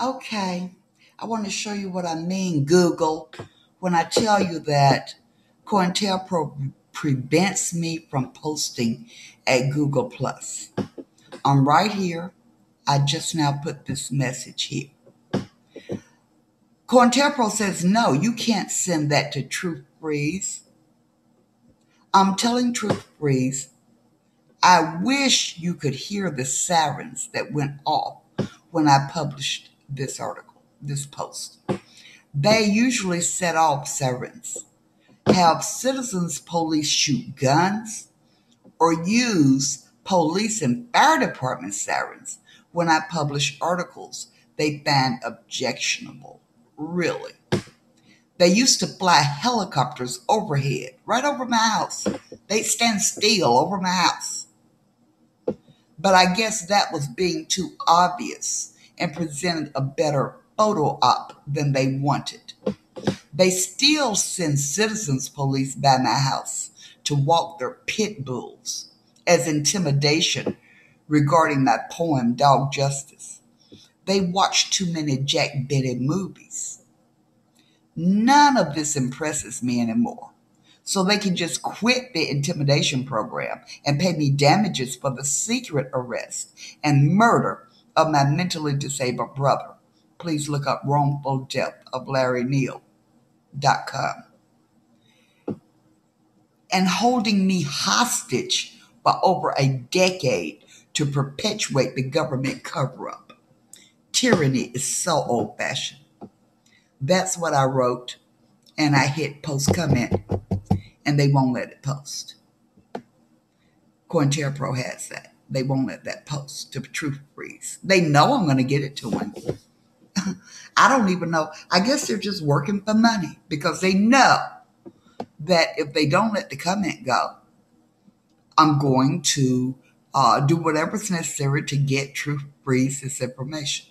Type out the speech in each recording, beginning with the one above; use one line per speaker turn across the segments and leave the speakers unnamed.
Okay, I want to show you what I mean, Google, when I tell you that COINTELPRO prevents me from posting at Google+. I'm right here. I just now put this message here. COINTELPRO says, no, you can't send that to Truth Freeze. I'm telling Truth Freeze, I wish you could hear the sirens that went off when I published this article, this post. They usually set off sirens, have citizens police shoot guns, or use police and fire department sirens when I publish articles they find objectionable. Really. They used to fly helicopters overhead, right over my house. They'd stand still over my house. But I guess that was being too obvious and presented a better photo op than they wanted. They still send citizens police by my house to walk their pit bulls as intimidation regarding my poem, Dog Justice. They watch too many Jack Benny movies. None of this impresses me anymore. So they can just quit the intimidation program and pay me damages for the secret arrest and murder of my mentally disabled brother. Please look up wrongful death of Larry Neal.com. And holding me hostage for over a decade to perpetuate the government cover-up. Tyranny is so old-fashioned. That's what I wrote, and I hit post comment, and they won't let it post. COINTELPRO has that. They won't let that post to Truth Freeze. They know I'm going to get it to them. I don't even know. I guess they're just working for money because they know that if they don't let the comment go, I'm going to do whatever's necessary to get Truth Freeze this information.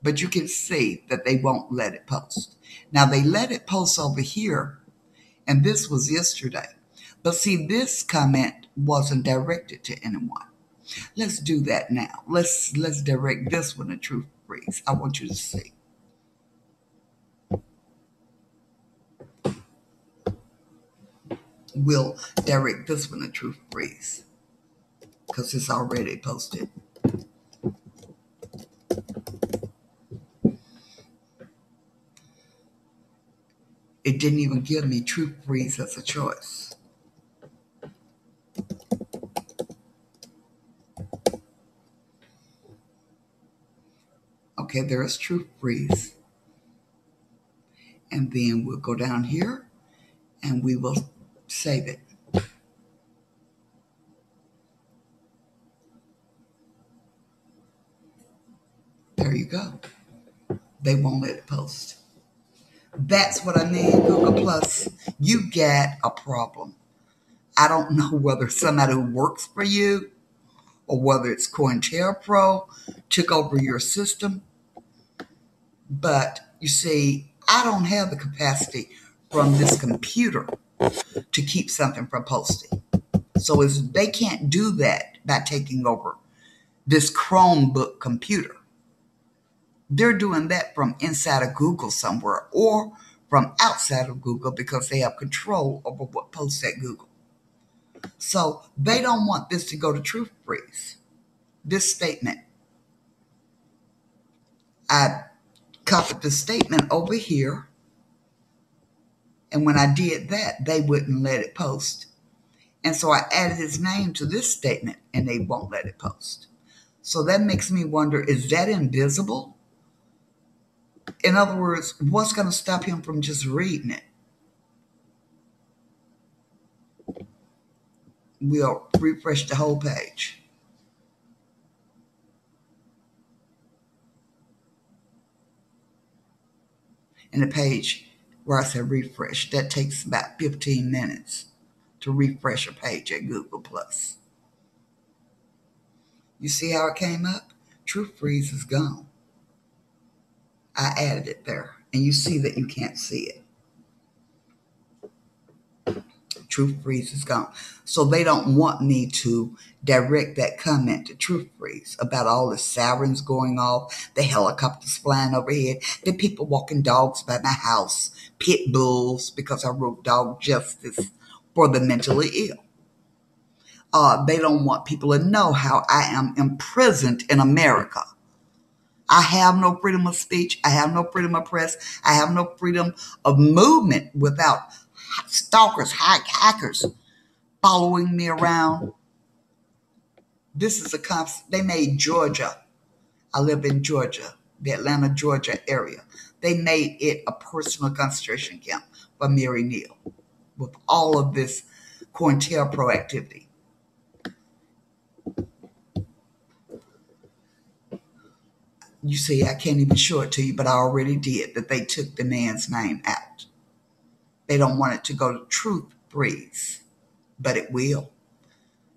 But you can see that they won't let it post. Now, they let it post over here, and this was yesterday. But see, this comment wasn't directed to anyone. Let's do that now. Let's direct this one to Truth Freeze. I want you to see. We'll direct this one to Truth Freeze because it's already posted. It didn't even give me Truth Freeze as a choice. Okay, there's Truth Freeze. And then we'll go down here and we will save it. There you go. They won't let it post. That's what I mean, Google Plus. You got a problem. I don't know whether somebody who works for you or whether it's COINTELPRO took over your system. But you see, I don't have the capacity from this computer to keep something from posting. So they can't do that by taking over this Chromebook computer. They're doing that from inside of Google somewhere or from outside of Google because they have control over what posts at Google. So they don't want this to go to Truth Freeze. This statement, I copied the statement over here. And when I did that, they wouldn't let it post. And so I added his name to this statement and they won't let it post. So that makes me wonder, is that invisible? In other words, what's going to stop him from just reading it? We'll refresh the whole page. And the page where I said refresh, that takes about 15 minutes to refresh a page at Google+. You see how it came up? Truth Freeze is gone. I added it there, and you see that you can't see it. Truth Freeze is gone. So they don't want me to direct that comment to Truth Freeze about all the sirens going off, the helicopters flying overhead, the people walking dogs by my house, pit bulls, because I wrote Dog Justice for the mentally ill. They don't want people to know how I am imprisoned in America. I have no freedom of speech. I have no freedom of press. I have no freedom of movement without stalkers, hackers following me around. This is they made Georgia. I live in Georgia, the Atlanta, Georgia area. They made it a personal concentration camp for Mary Neal with all of this COINTELPRO activity. You see, I can't even show it to you, but I already did, that they took the man's name out. They don't want it to go to Truth Freeze, but it will.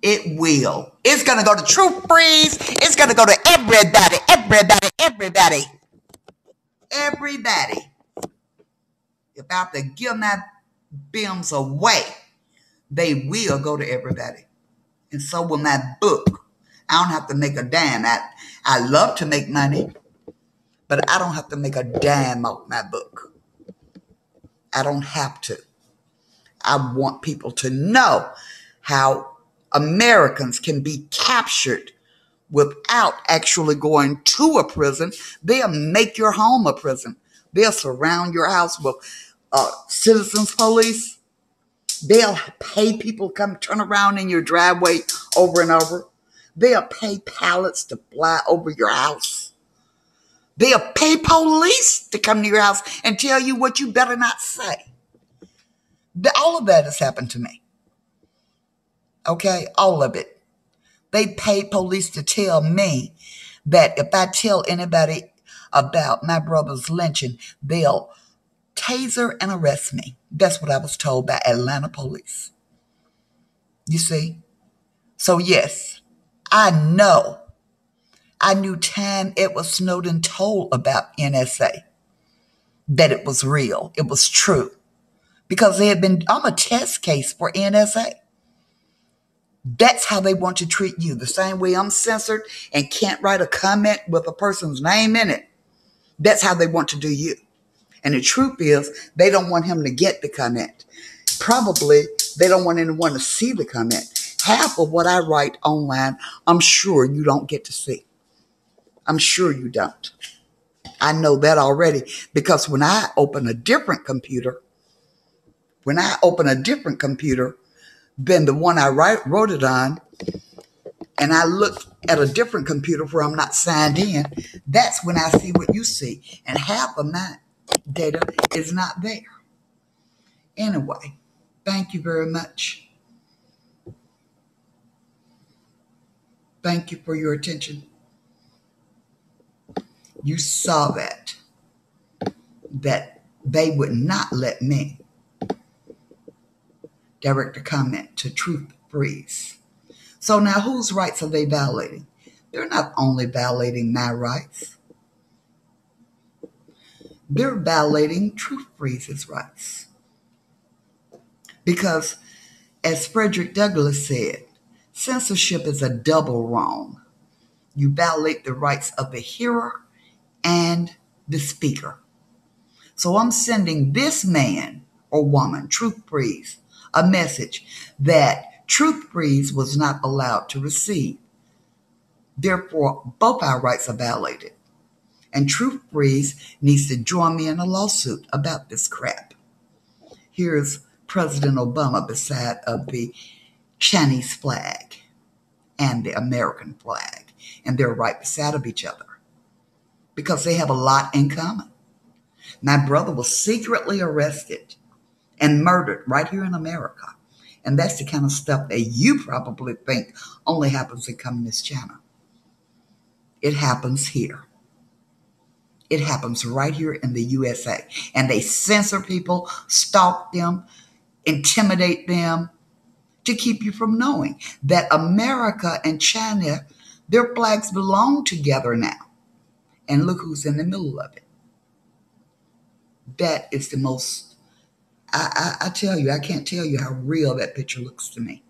It will. It's going to go to Truth Freeze. It's going to go to everybody, everybody, everybody. Everybody. If I have to give my films away, they will go to everybody. And so will my book. I don't have to make a dime. I love to make money, but I don't have to make a dime off my book. I don't have to. I want people to know how Americans can be captured without actually going to a prison. They'll make your home a prison. They'll surround your house with citizens police. They'll pay people to come turn around in your driveway over and over. They'll pay pilots to fly over your house. They'll pay police to come to your house and tell you what you better not say. All of that has happened to me. Okay, all of it. They pay police to tell me that if I tell anybody about my brother's lynching, they'll taser and arrest me. That's what I was told by Atlanta police. You see? So yes, I knew time Edward Snowden told about NSA, that it was real, it was true. Because I'm a test case for NSA. That's how they want to treat you. The same way I'm censored and can't write a comment with a person's name in it. That's how they want to do you. And the truth is, they don't want him to get the comment. Probably they don't want anyone to see the comment. Half of what I write online, I'm sure you don't get to see. I'm sure you don't. I know that already, because when I open a different computer than the one I wrote it on, and I look at a different computer where I'm not signed in, that's when I see what you see. And half of my data is not there. Anyway, thank you very much. Thank you for your attention. You saw that they would not let me direct a comment to Truth Freeze. So now whose rights are they violating? They're not only violating my rights. They're violating Truth Freeze's rights. Because, as Frederick Douglass said, censorship is a double wrong. You violate the rights of the hearer and the speaker. So I'm sending this man or woman, Truth Freeze, a message that Truth Freeze was not allowed to receive. Therefore, both our rights are violated. And Truth Freeze needs to join me in a lawsuit about this crap. Here's President Obama beside of the Chinese flag and the American flag. And they're right beside of each other because they have a lot in common. My brother was secretly arrested and murdered right here in America. And that's the kind of stuff that you probably think only happens in Communist China. It happens here. It happens right here in the USA. And they censor people, stalk them, intimidate them to keep you from knowing that America and China, their flags belong together now. And look who's in the middle of it. That is the most I tell you, I can't tell you how real that picture looks to me.